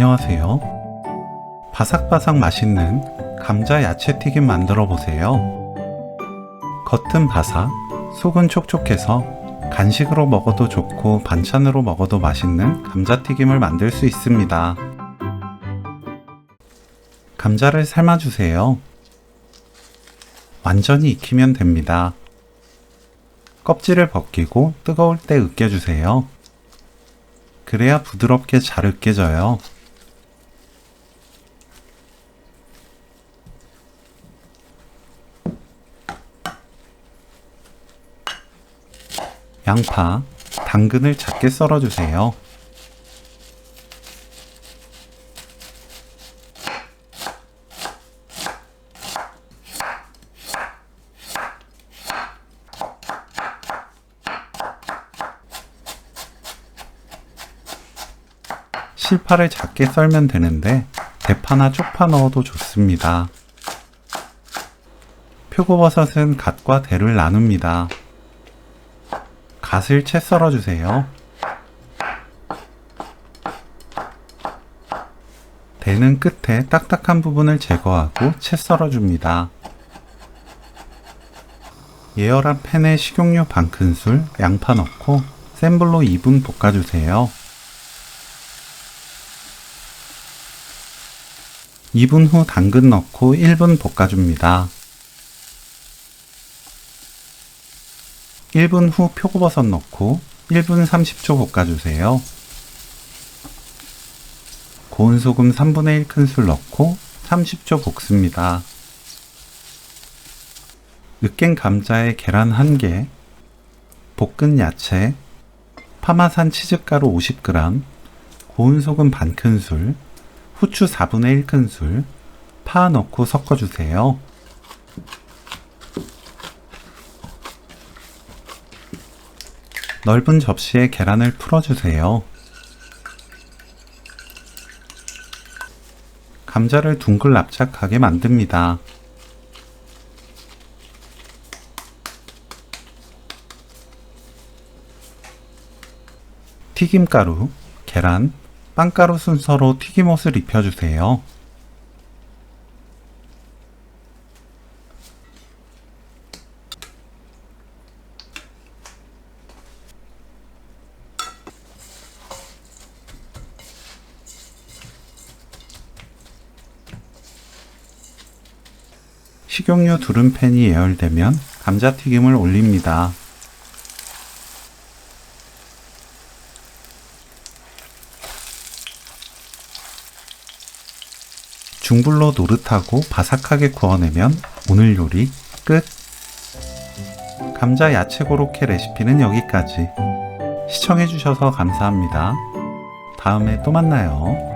안녕하세요. 바삭바삭 맛있는 감자 야채튀김 만들어 보세요. 겉은 바삭, 속은 촉촉해서 간식으로 먹어도 좋고 반찬으로 먹어도 맛있는 감자튀김을 만들 수 있습니다. 감자를 삶아주세요. 완전히 익히면 됩니다. 껍질을 벗기고 뜨거울 때 으깨주세요. 그래야 부드럽게 잘 으깨져요. 양파, 당근을 작게 썰어주세요. 실파를 작게 썰면 되는데 대파나 쪽파 넣어도 좋습니다. 표고버섯은 갓과 대를 나눕니다. 갓을 채 썰어주세요. 대는 끝에 딱딱한 부분을 제거하고 채 썰어줍니다. 예열한 팬에 식용유 반큰술, 양파 넣고 센 불로 2분 볶아주세요. 2분 후 당근 넣고 1분 볶아줍니다. 1분 후 표고버섯 넣고 1분 30초 볶아주세요. 고운 소금 3분의 1 큰술 넣고 30초 볶습니다. 으깬 감자에 계란 1개, 볶은 야채, 파마산 치즈가루 50g, 고운 소금 반 큰술, 후추 4분의 1 큰술, 파 넣고 섞어주세요. 넓은 접시에 계란을 풀어주세요. 감자를 둥글 납작하게 만듭니다. 튀김가루, 계란, 빵가루 순서로 튀김옷을 입혀주세요. 식용유 두른팬이 예열되면 감자튀김을 올립니다. 중불로 노릇하고 바삭하게 구워내면 오늘 요리 끝! 감자 야채 고로케 레시피는 여기까지. 시청해주셔서 감사합니다. 다음에 또 만나요.